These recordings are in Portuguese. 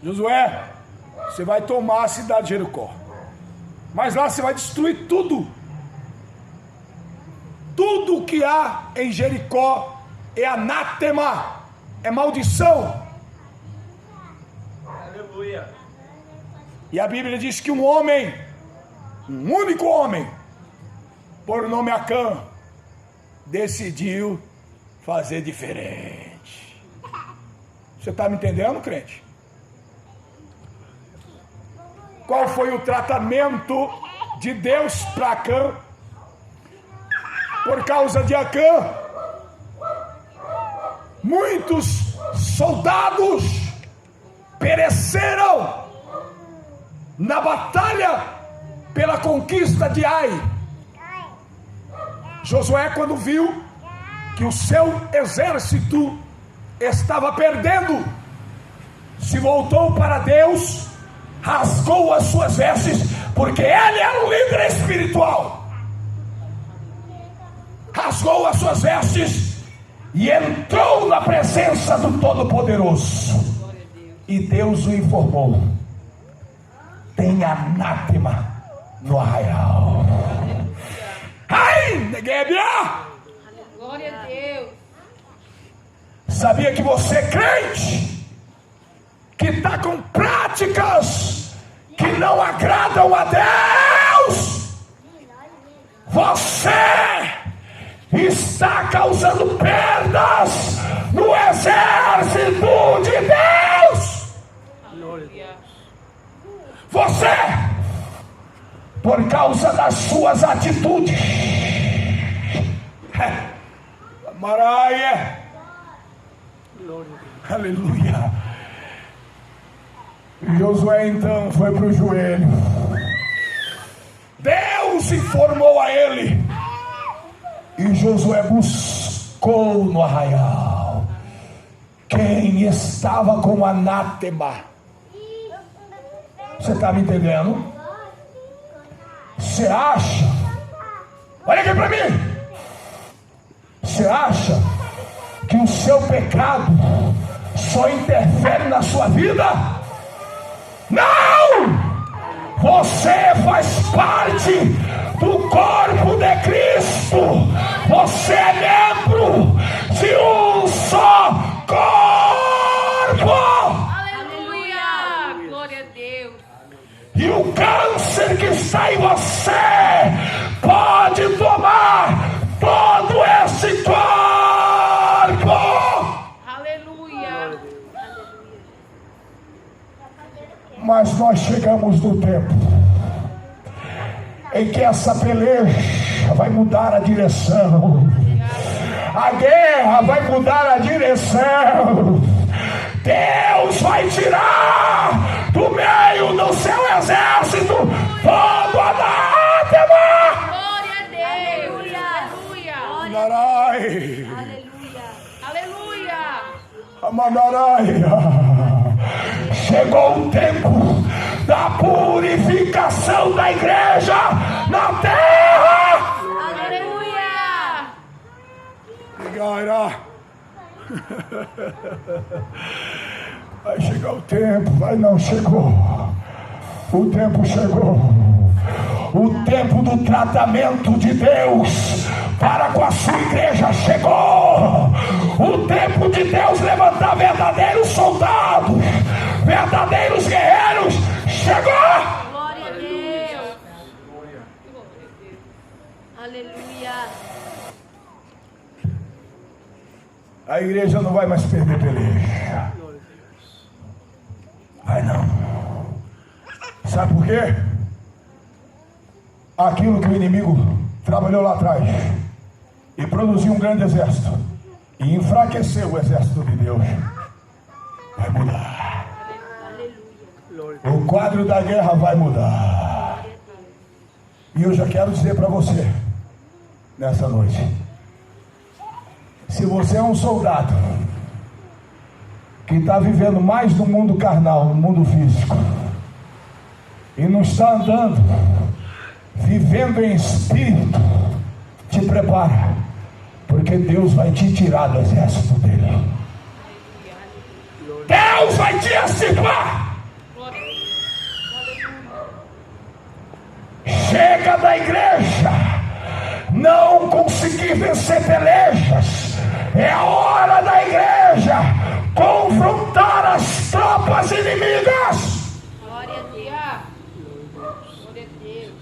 Josué, você vai tomar a cidade de Jericó, mas lá você vai destruir tudo. Tudo que há em Jericó é anátema, é maldição. Aleluia. E a Bíblia diz que um homem, um único homem, por nome Acã, decidiu fazer diferente. Você está me entendendo, crente? Qual foi o tratamento de Deus para Acã? Por causa de Acã, muitos soldados pereceram na batalha pela conquista de Ai. Josué, quando viu que o seu exército estava perdendo, se voltou para Deus, rasgou as suas vestes, porque ele era um líder espiritual. Rasgou as suas vestes e entrou na presença do Todo-Poderoso. E Deus o informou: tem anátema no arraial. Ai, Neguébia! Glória a Deus. Sabia que você é crente, que está com práticas que não agradam a Deus? Você está causando perdas no exército de Deus. Você, por causa das suas atitudes, Maraia, aleluia. Josué então foi para o joelho. Deus informou a ele, e Josué buscou no arraial quem estava com anátema. Você está me entendendo? Você acha? Olha aqui para mim. Você acha que o seu pecado só interfere na sua vida? Não! Você faz parte do corpo de Cristo. Você é membro de um só corpo. Aleluia! Glória a Deus. E o câncer que está em você pode tomar todo esse corpo. Aleluia. Mas nós chegamos no tempo em que essa peleja vai mudar a direção. A guerra vai mudar a direção. Deus vai tirar do meio do seu exército todo anátema. Glória a Deus. Aleluia. Narai, Aleluia. Aleluia. Amanarai. Chegou o tempo da purificação da igreja na terra. Aleluia. Gaira. Vai chegar o tempo, vai não chegou. O tempo chegou. O tempo do tratamento de Deus para com a sua igreja chegou. O tempo de Deus levantar verdadeiros soldados, verdadeiros guerreiros chegou. Glória a Deus. Aleluia. A igreja não vai mais perder peleja. Vai não. Sabe por quê? Aquilo que o inimigo trabalhou lá atrás e produziu um grande exército e enfraqueceu o exército de Deus, vai mudar. O quadro da guerra vai mudar. E eu já quero dizer para você nessa noite: se você é um soldado que está vivendo mais no mundo carnal, no mundo físico, e não está andando, vivendo em espírito, te prepara, porque Deus vai te tirar do exército dele. Deus vai te extirpar. Chega da igreja não conseguir vencer pelejas. É a hora da igreja confrontar as tropas inimigas. Glória a Deus. Glória a Deus.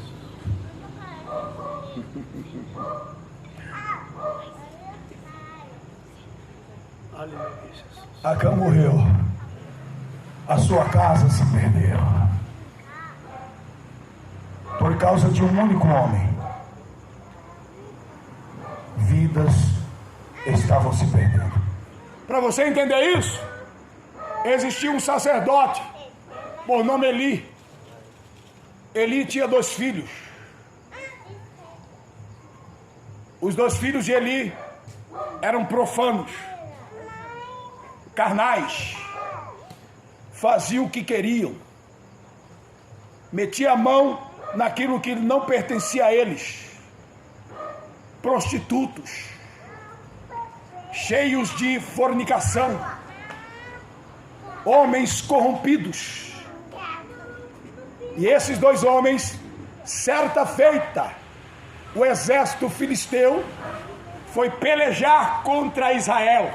Acã morreu, a sua casa se perdeu por causa de um único homem. Vidas estavam se perdendo. Para você entender isso, existia um sacerdote por nome Eli. Eli tinha 2 filhos. Os 2 filhos de Eli eram profanos, carnais, faziam o que queriam, metiam a mão naquilo que não pertencia a eles. Prostitutos, cheios de fornicação, homens corrompidos. E esses 2 homens, certa feita, o exército filisteu foi pelejar contra Israel.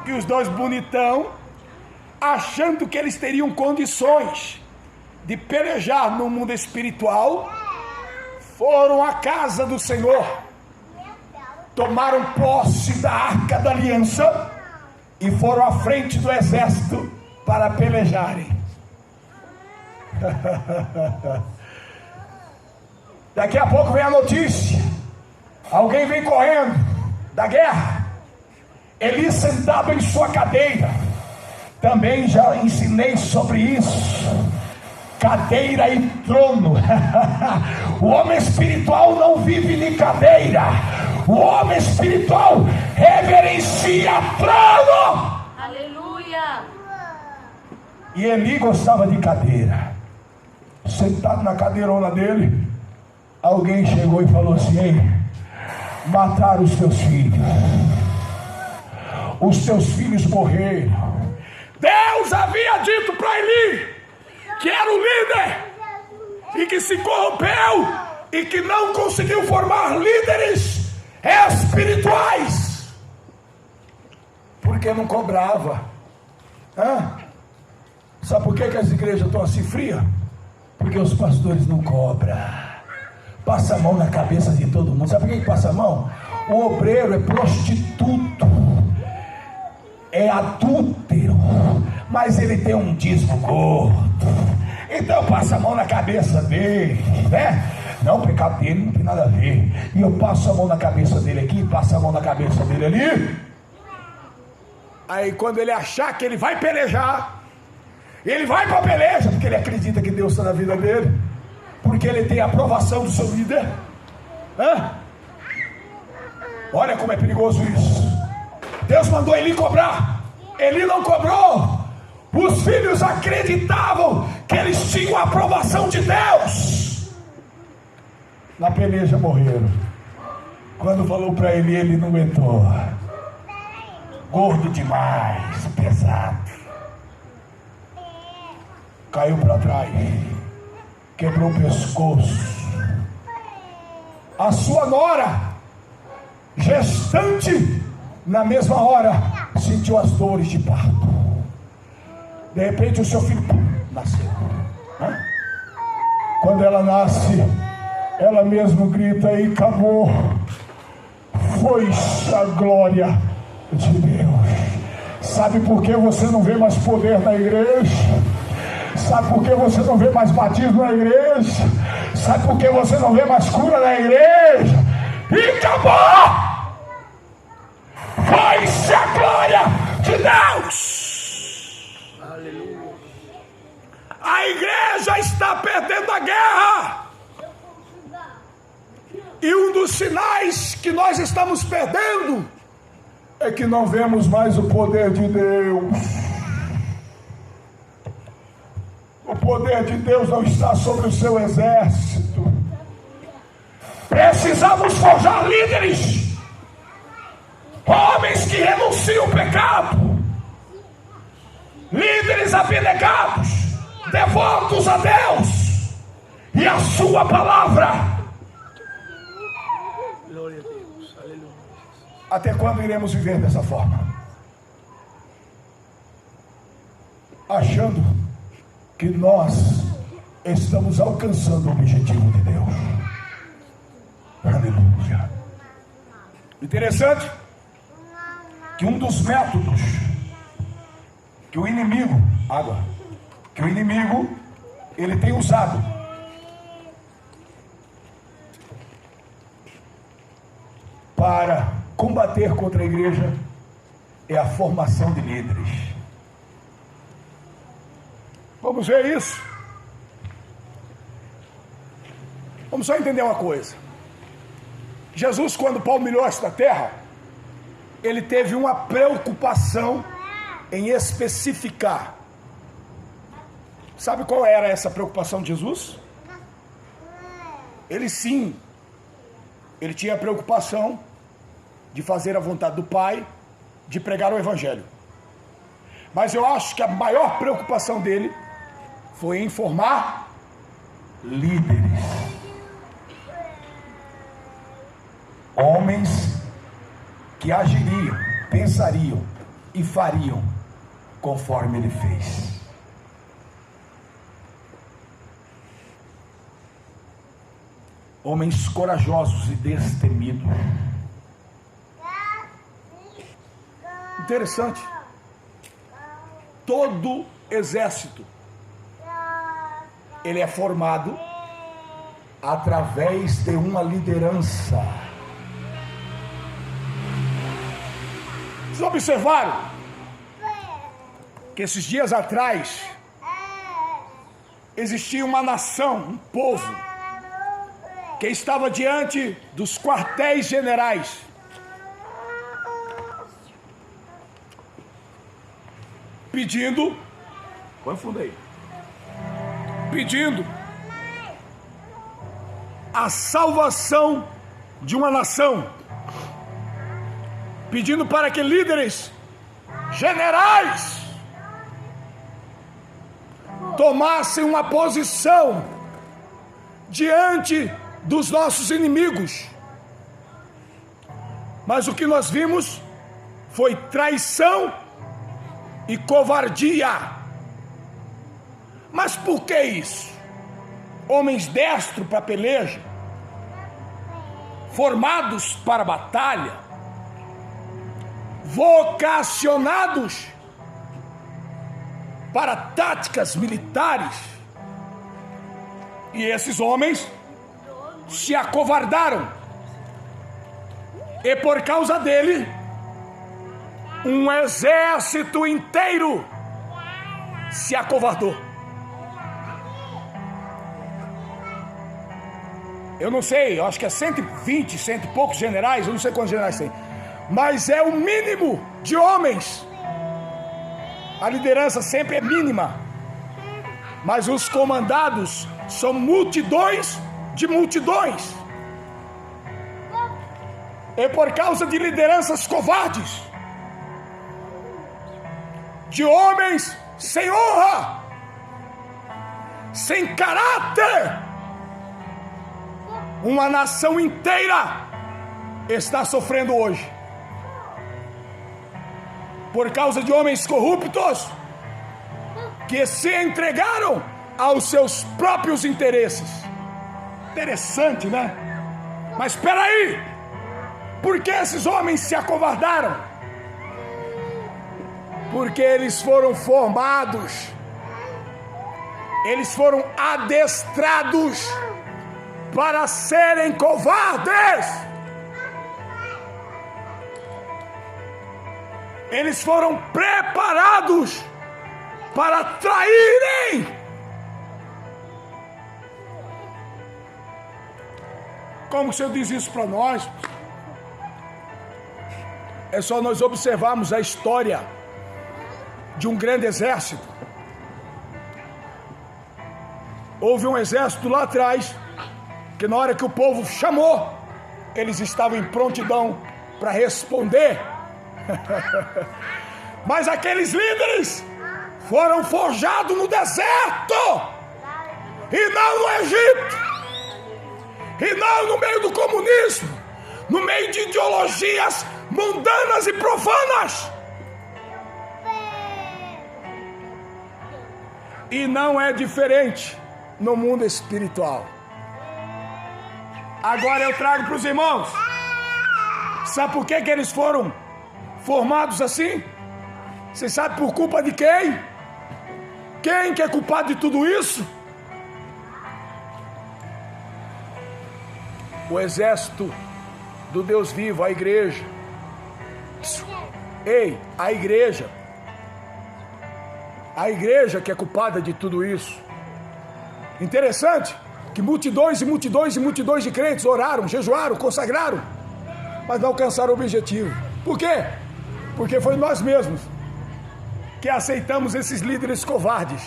E os 2 bonitão, achando que eles teriam condições de pelejar no mundo espiritual, foram à casa do Senhor, tomaram posse da Arca da Aliança e foram à frente do exército para pelejarem. Daqui a pouco vem a notícia, alguém vem correndo da guerra. Eli sentado em sua cadeira, também já ensinei sobre isso, cadeira e trono. O homem espiritual não vive em cadeira, o homem espiritual reverencia trono. Aleluia. E Eli gostava de cadeira. Sentado na cadeirona dele, alguém chegou e falou assim: ei, mataram os teus filhos, os teus filhos morreram. Deus havia dito para Eli que era o líder e que se corrompeu e que não conseguiu formar líderes espirituais porque não cobrava. Sabe por que as igrejas estão assim frias? Porque os pastores não cobram. Passa a mão na cabeça de todo mundo. Sabe por que passa a mão? O obreiro é prostituto, é adúltero, mas ele tem um dízimo gordo. Então passa a mão na cabeça dele, né? Não, o pecado dele não tem nada a ver. E eu passo a mão na cabeça dele aqui, passo a mão na cabeça dele ali. Aí quando ele achar que ele vai pelejar, ele vai para a peleja, porque ele acredita que Deus está na vida dele, porque ele tem a aprovação do seu líder. Olha como é perigoso isso. Deus mandou Eli cobrar, Eli não cobrou. Os filhos acreditavam que eles tinham a aprovação de Deus. Na peleja morreram. Quando falou para Eli, ele não aguentou. Gordo demais, pesado. Caiu para trás, quebrou o pescoço. A sua nora, gestante, na mesma hora sentiu as dores de parto. De repente o seu filho nasceu. Quando ela nasce, ela mesma grita e acabou. Foi-se a glória de Deus. Sabe por que você não vê mais poder na igreja? Sabe por que você não vê mais batismo na igreja? Sabe por que você não vê mais cura na igreja? E acabou! Foi-se a glória de Deus! Aleluia! A igreja está perdendo a guerra! E um dos sinais que nós estamos perdendo é que não vemos mais o poder de Deus. O poder de Deus não está sobre o seu exército. Precisamos forjar líderes, homens que renunciam ao pecado, líderes abnegados, devotos a Deus, e a sua palavra. Glória a Deus. Aleluia. Até quando iremos viver dessa forma? Achando que nós estamos alcançando o objetivo de Deus. Aleluia. Interessante que um dos métodos que o inimigo, ele tem usado para combater contra a igreja é a formação de líderes. Vamos ver isso. Vamos só entender uma coisa. Jesus, quando palmilhou esta terra, ele teve uma preocupação em especificar. Sabe qual era essa preocupação de Jesus? Ele tinha a preocupação de fazer a vontade do Pai, de pregar o Evangelho. Mas eu acho que a maior preocupação dele foi em formar líderes. Homens que agiriam, pensariam e fariam conforme ele fez. Homens corajosos e destemidos. Interessante. Todo exército, ele é formado através de uma liderança. Vocês observaram que esses dias atrás existia uma nação, um povo, que estava diante dos quartéis generais, pedindo a salvação de uma nação, pedindo para que líderes, generais, tomassem uma posição diante dos nossos inimigos. Mas o que nós vimos foi traição e covardia. Mas por que isso? Homens destros para peleja, formados para batalha, vocacionados para táticas militares, e esses homens se acovardaram, e por causa dele um exército inteiro se acovardou. Eu não sei, eu acho que é 120, cento e poucos generais, eu não sei quantos generais tem, mas é o mínimo de homens. A liderança sempre é mínima, mas os comandados são multidões de multidões. E por causa de lideranças covardes, de homens sem honra, sem caráter, uma nação inteira está sofrendo hoje. Por causa de homens corruptos que se entregaram aos seus próprios interesses. Interessante, né? Mas espera aí, por que esses homens se acovardaram? Porque eles foram formados, eles foram adestrados para serem covardes. Eles foram preparados para traírem. Como o Senhor diz isso para nós? É só nós observarmos a história de um grande exército. Houve um exército lá atrás, que na hora que o povo chamou, eles estavam em prontidão para responder. Mas aqueles líderes foram forjados no deserto. e não no Egito, e não no meio do comunismo, no meio de ideologias mundanas e profanas. E não é diferente no mundo espiritual. Agora eu trago para os irmãos. Sabe por que eles foram formados assim? Você sabe por culpa de quem? Quem que é culpado de tudo isso? O exército do Deus vivo, a igreja. Ei, a igreja. A igreja que é culpada de tudo isso. Interessante que multidões e multidões e multidões de crentes oraram, jejuaram, consagraram, mas não alcançaram o objetivo. Por quê? Porque foi nós mesmos que aceitamos esses líderes covardes.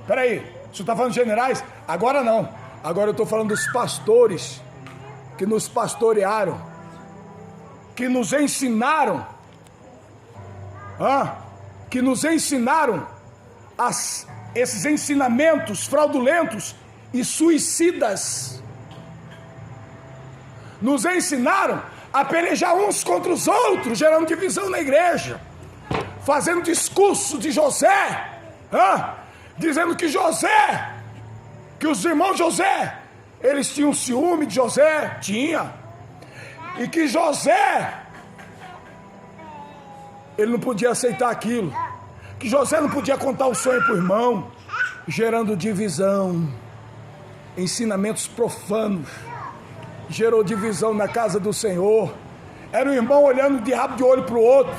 Espera aí, você está falando de generais? Agora não. Agora eu estou falando dos pastores que nos pastorearam, que nos ensinaram, que nos ensinaram esses ensinamentos fraudulentos e suicidas. Nos ensinaram a pelejar uns contra os outros, gerando divisão na igreja, fazendo discurso de José, dizendo que que os irmãos José, eles tinham ciúme de José, e que José, ele não podia aceitar aquilo, que José não podia contar o sonho para o irmão, gerando divisão, ensinamentos profanos, gerou divisão na casa do Senhor. Era um irmão olhando de rabo de olho para o outro,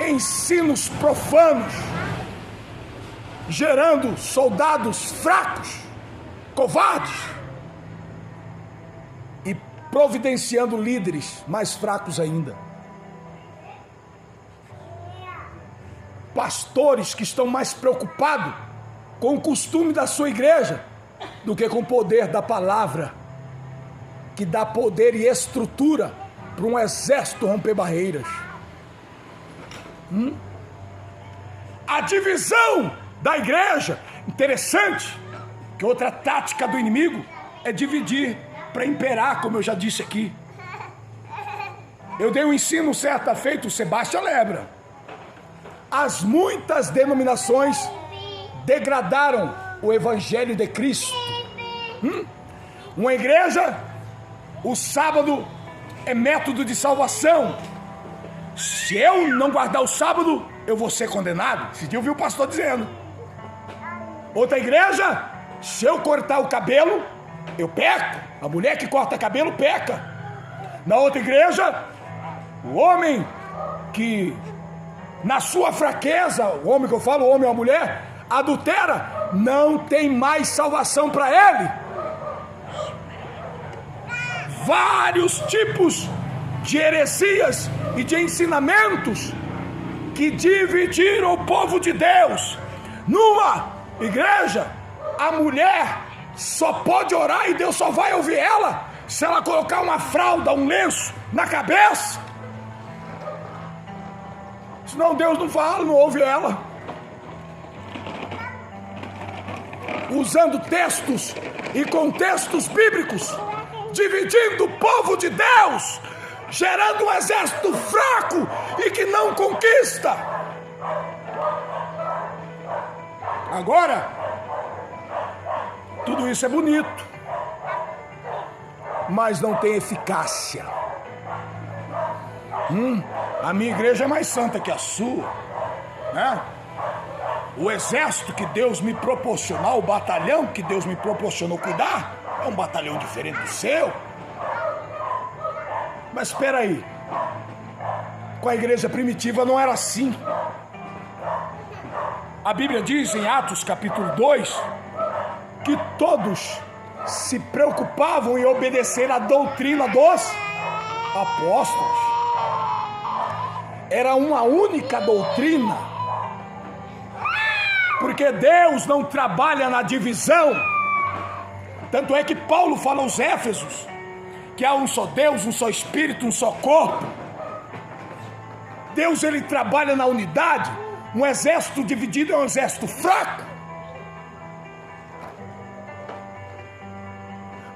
ensinos profanos, gerando soldados fracos, covardes, e providenciando líderes mais fracos ainda. Pastores que estão mais preocupados com o costume da sua igreja do que com o poder da palavra, que dá poder e estrutura para um exército romper barreiras. A divisão da igreja, interessante, que outra tática do inimigo é dividir para imperar, como eu já disse aqui. Eu dei um ensino certa feita, o Sebastião lembra. As muitas denominações degradaram o Evangelho de Cristo. Uma igreja, o sábado é método de salvação. Se eu não guardar o sábado, eu vou ser condenado. Esse dia eu vi o pastor dizendo. Outra igreja, se eu cortar o cabelo, eu peco. A mulher que corta cabelo peca. Na outra igreja, o homem que, na sua fraqueza, o homem que eu falo, o homem ou a mulher, adultera, não tem mais salvação para ele. Vários tipos de heresias e de ensinamentos que dividiram o povo de Deus. Numa igreja, a mulher só pode orar e Deus só vai ouvir ela se ela colocar uma fralda, um lenço na cabeça. Senão Deus não fala, não ouve ela. Usando textos e contextos bíblicos, dividindo o povo de Deus, gerando um exército fraco e que não conquista. Agora, tudo isso é bonito, mas não tem eficácia. A minha igreja é mais santa que a sua, né? O exército que Deus me proporcionou, o batalhão que Deus me proporcionou cuidar, é um batalhão diferente do seu. Mas espera aí, com a igreja primitiva não era assim. A Bíblia diz em Atos capítulo 2 que todos se preocupavam em obedecer à doutrina dos apóstolos. Era uma única doutrina, porque Deus não trabalha na divisão. Tanto é que Paulo fala aos Éfesos que há um só Deus, um só Espírito, um só corpo. Deus, ele trabalha na unidade. Um exército dividido é um exército fraco.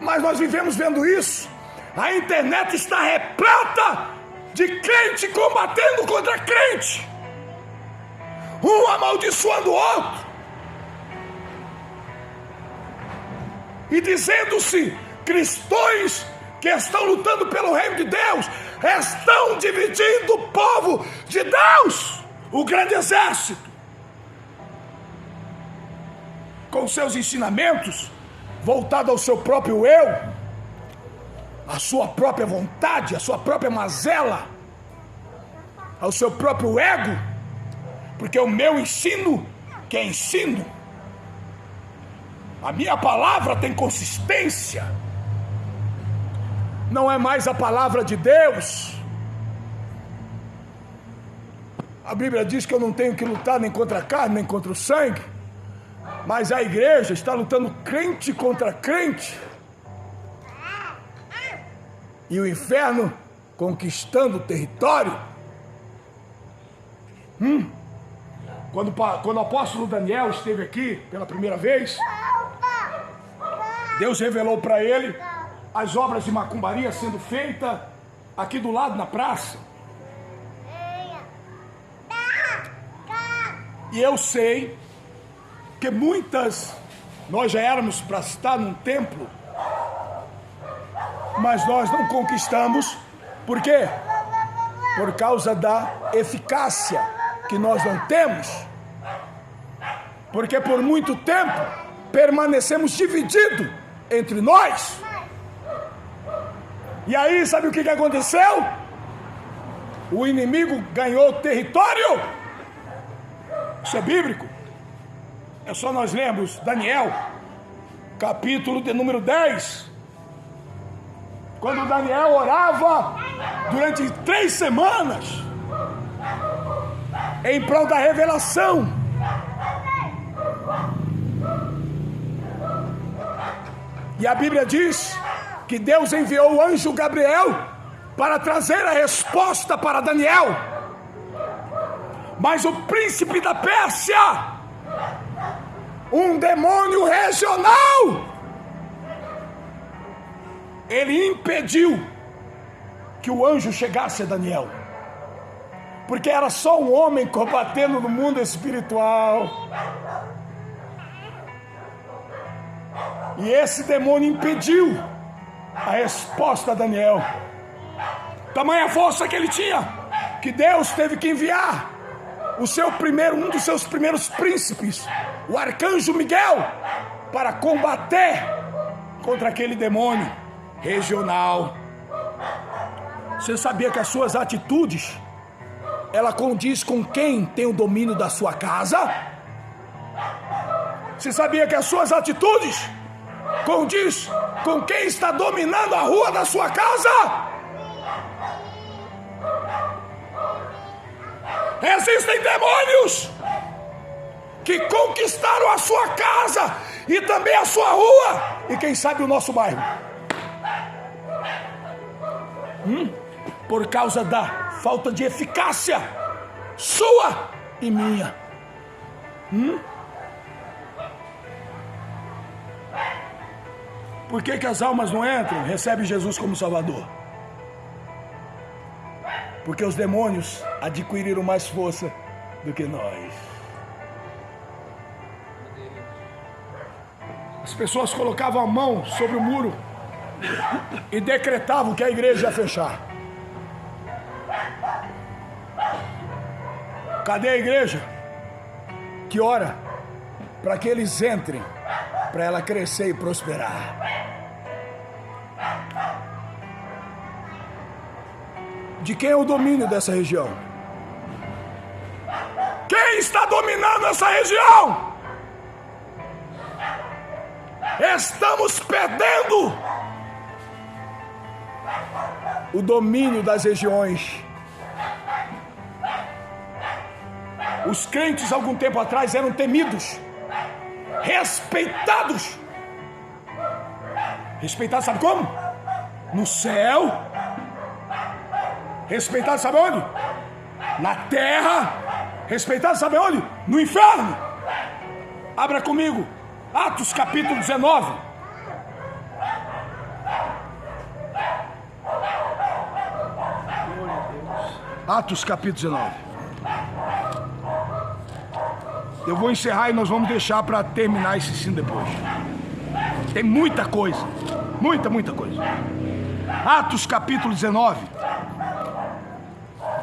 Mas nós vivemos vendo isso. A internet está repleta de crente combatendo contra crente, um amaldiçoando o outro e dizendo-se cristãos que estão lutando pelo reino de Deus, estão dividindo o povo de Deus, o grande exército, com seus ensinamentos voltados ao seu próprio eu, à sua própria vontade, à sua própria mazela, ao seu próprio ego, porque o meu ensino, que é ensino, a minha palavra tem consistência, não é mais a palavra de Deus. A Bíblia diz que eu não tenho que lutar nem contra a carne, nem contra o sangue, mas a igreja está lutando crente contra crente, e o inferno conquistando o território. Quando o apóstolo Daniel esteve aqui pela primeira vez, Deus revelou para ele as obras de macumbaria sendo feitas aqui do lado na praça. E eu sei que nós já éramos para estar num templo, mas nós não conquistamos. Por quê? Por causa da eficácia que nós não temos. Porque por muito tempo permanecemos divididos entre nós. E aí, sabe o que aconteceu? O inimigo ganhou território. Isso é bíblico. É só nós lermos Daniel, capítulo de número 10. Quando Daniel orava durante 3 semanas em prol da revelação. E a Bíblia diz que Deus enviou o anjo Gabriel para trazer a resposta para Daniel. Mas o príncipe da Pérsia, um demônio regional, ele impediu que o anjo chegasse a Daniel, porque era só um homem combatendo no mundo espiritual. E esse demônio impediu a resposta a Daniel. Tamanha força que ele tinha, que Deus teve que enviar um dos seus primeiros príncipes, o arcanjo Miguel, para combater contra aquele demônio regional. Você sabia que as suas atitudes, ela condiz com quem tem o domínio da sua casa? Você sabia que as suas atitudes condiz com quem está dominando a rua da sua casa? Existem demônios que conquistaram a sua casa e também a sua rua e quem sabe o nosso bairro. Por causa da falta de eficácia sua e minha. Por que as almas não entram, recebem Jesus como Salvador? Porque os demônios adquiriram mais força do que nós. As pessoas colocavam a mão sobre o muro e decretavam que a igreja ia fechar. Cadê a igreja que ora para que eles entrem, para ela crescer e prosperar? De quem é o domínio dessa região? Quem está dominando essa região? Estamos perdendo o domínio das regiões. Os crentes, algum tempo atrás, eram temidos, respeitados. Respeitados, sabe como? No céu. Respeitado sabe onde? Na terra. Respeitado sabe onde? No inferno. Abra comigo Atos capítulo 19. Atos capítulo 19. Eu vou encerrar e nós vamos deixar para terminar esse ensino depois. Tem muita coisa. Muita coisa. Atos capítulo 19.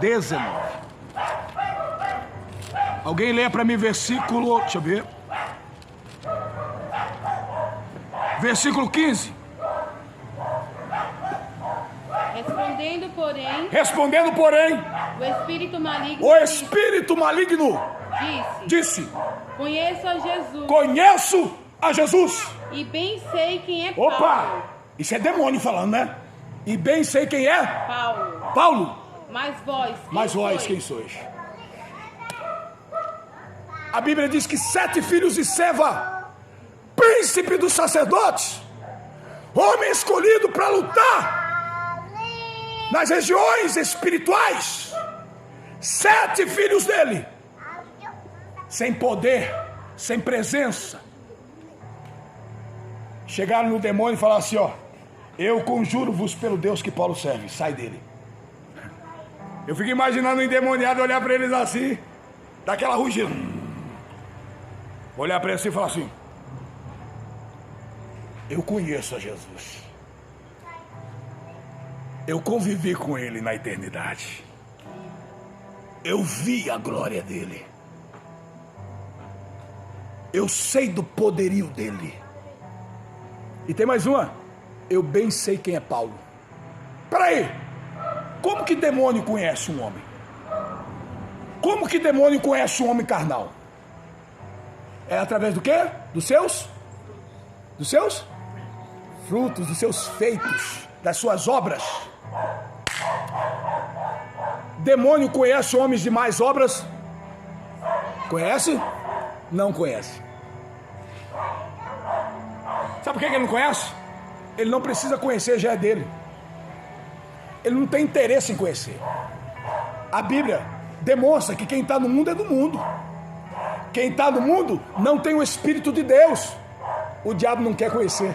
19. Alguém lê para mim versículo... Deixa eu ver. Versículo 15. Respondendo, porém, o espírito maligno disse: Conheço a Jesus. E bem sei quem é Paulo. Opa! Isso é demônio falando, né? E bem sei quem é Paulo. Mas vós quem sois? A Bíblia diz que 7 filhos de Seva, príncipe dos sacerdotes, homem escolhido para lutar nas regiões espirituais, 7 filhos dele, sem poder, sem presença, chegaram no demônio e falaram assim: ó, eu conjuro-vos pelo Deus que Paulo serve, sai dele. Eu fico imaginando o endemoniado olhar para eles assim, daquela rugida, olhar para eles assim e falar assim: eu conheço a Jesus, eu convivi com ele na eternidade, eu vi a glória dele, eu sei do poderio dele. E tem mais uma: eu bem sei quem é Paulo. Peraí, como que demônio conhece um homem? Como que demônio conhece um homem carnal? É através do quê? Dos seus frutos, dos seus feitos, das suas obras. Demônio conhece homens de mais obras? Conhece? Não conhece. Sabe por que ele não conhece? Ele não precisa conhecer, já é dele. Ele não tem interesse em conhecer. A Bíblia demonstra que quem está no mundo é do mundo. Quem está no mundo não tem o Espírito de Deus. O diabo não quer conhecer.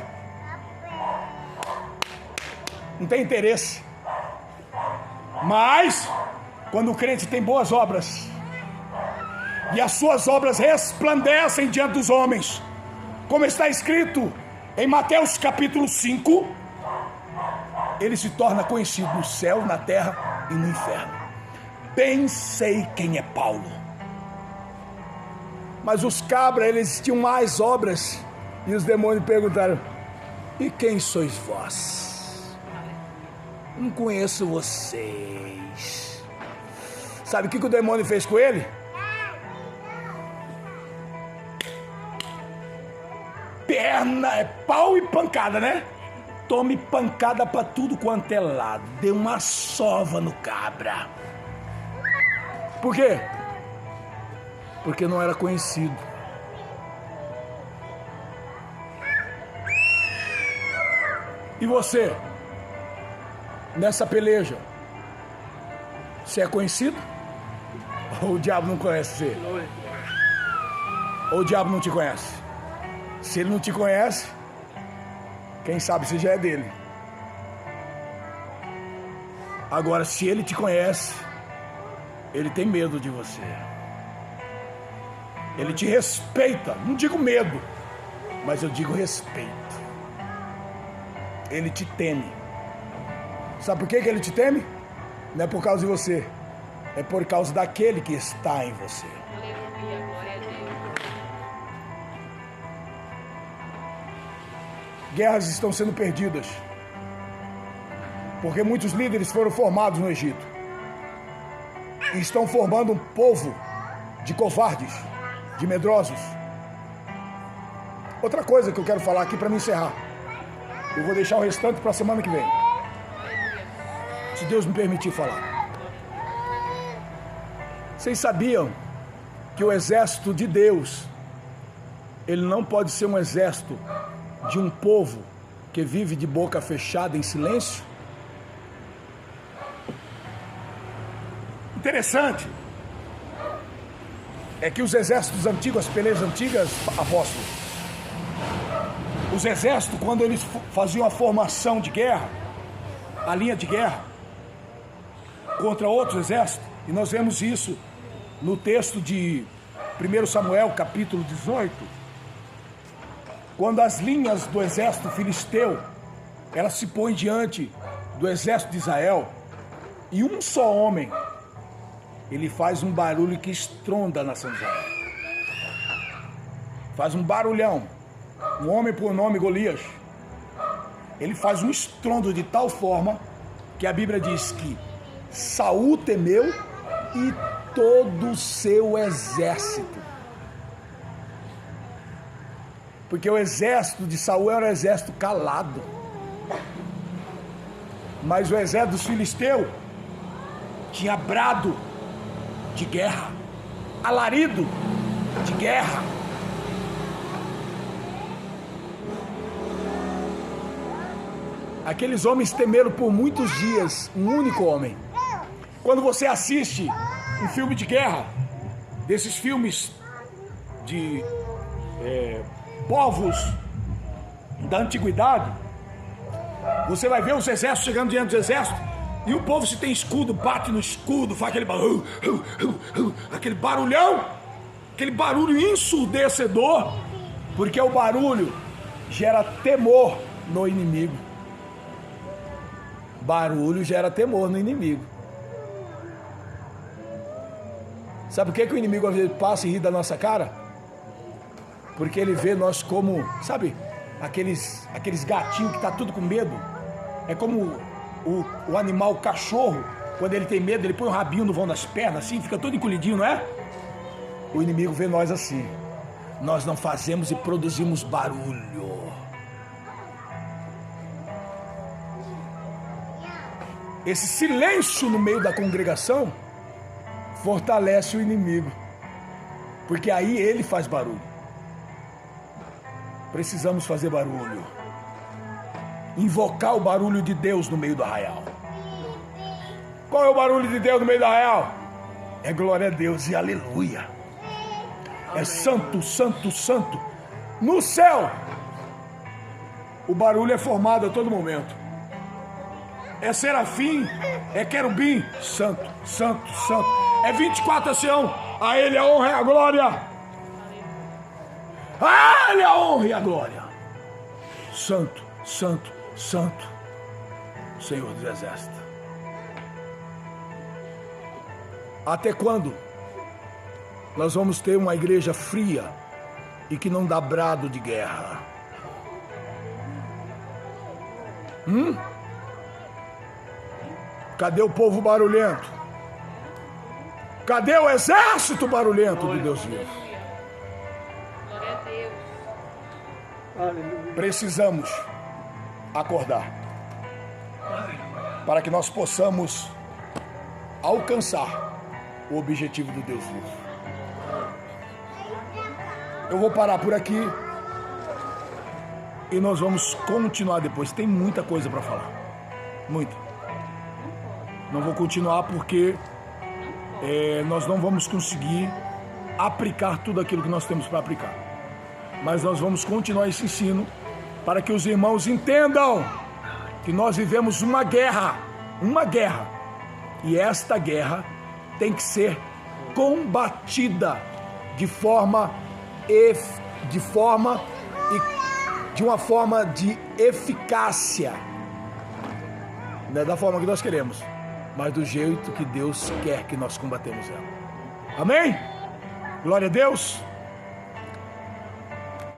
Não tem interesse. Mas quando o crente tem boas obras e as suas obras resplandecem diante dos homens, como está escrito em Mateus capítulo 5, ele se torna conhecido no céu, na terra e no inferno. Bem sei quem é Paulo. Mas os cabras, eles tinham mais obras, e os demônios perguntaram: e quem sois vós? Não conheço vocês. Sabe o que o demônio fez com ele? Perna, é pau e pancada, né? Tome pancada pra tudo quanto é lado. Deu uma sova no cabra. Por quê? Porque não era conhecido. E você? Nessa peleja, você é conhecido? Ou o diabo não conhece você? Ou o diabo não te conhece? Se ele não te conhece, quem sabe você já é dele. Agora, se ele te conhece, ele tem medo de você. Ele te respeita. Não digo medo, mas eu digo respeito. Ele te teme. Sabe por que ele te teme? Não é por causa de você, é por causa daquele que está em você. Aleluia, glória a Deus. Guerras estão sendo perdidas, porque muitos líderes foram formados no Egito e estão formando um povo de covardes, de medrosos. Outra coisa que eu quero falar aqui para me encerrar, eu vou deixar o restante para a semana que vem, se Deus me permitir falar. Vocês sabiam que o exército de Deus, ele não pode ser um exército de um povo que vive de boca fechada em silêncio? Interessante é que os exércitos antigos, as pelejas antigas, apóstolo, os exércitos, quando eles faziam a formação de guerra, a linha de guerra, contra outros exércitos. E nós vemos isso no texto de 1 Samuel, capítulo 18. Quando as linhas do exército filisteu, elas se põem diante do exército de Israel, e um só homem, ele faz um barulho que estronda a nação de Israel. Faz um barulhão. Um homem por nome Golias. Ele faz um estrondo de tal forma que a Bíblia diz que Saul temeu e todo o seu exército. Porque o exército de Saul era um exército calado. Mas o exército dos filisteus tinha brado de guerra, alarido de guerra. Aqueles homens temeram por muitos dias um único homem. Quando você assiste um filme de guerra, desses filmes de povos da antiguidade, você vai ver os exércitos chegando diante dos exércitos, e o povo, se tem escudo, bate no escudo, faz aquele barulho, aquele barulhão, aquele barulho ensurdecedor, porque o barulho gera temor no inimigo. Barulho gera temor no inimigo. Sabe por que o inimigo às vezes passa e ri da nossa cara? Porque ele vê nós como, sabe, aqueles gatinhos que tá tudo com medo. É como o animal, o cachorro, quando ele tem medo, ele põe o rabinho no vão das pernas, assim, fica todo encolhidinho, não é? O inimigo vê nós assim. Nós não fazemos e produzimos barulho. Esse silêncio no meio da congregação fortalece o inimigo, porque aí ele faz barulho. Precisamos fazer barulho, invocar o barulho de Deus no meio do arraial. Qual é o barulho de Deus no meio do arraial? É glória a Deus e aleluia. É santo, santo, santo. No céu, o barulho é formado a todo momento. É serafim, é querubim, santo, santo, santo. É 24 ancião, a ele a honra e a glória. A ele a honra e a glória. Santo, santo, santo, Senhor dos Exércitos. Até quando nós vamos ter uma igreja fria e que não dá brado de guerra? Cadê o povo barulhento? Cadê o exército barulhento de Deus vivo? Glória a Deus. Precisamos acordar para que nós possamos alcançar o objetivo do Deus vivo. Eu vou parar por aqui e nós vamos continuar depois. Tem muita coisa para falar, muita. Não vou continuar porque nós não vamos conseguir aplicar tudo aquilo que nós temos para aplicar. Mas nós vamos continuar esse ensino para que os irmãos entendam que nós vivemos uma guerra. E esta guerra tem que ser combatida de uma forma de eficácia. Não é da forma que nós queremos, mas do jeito que Deus quer que nós combatemos ela. Amém? Glória a Deus.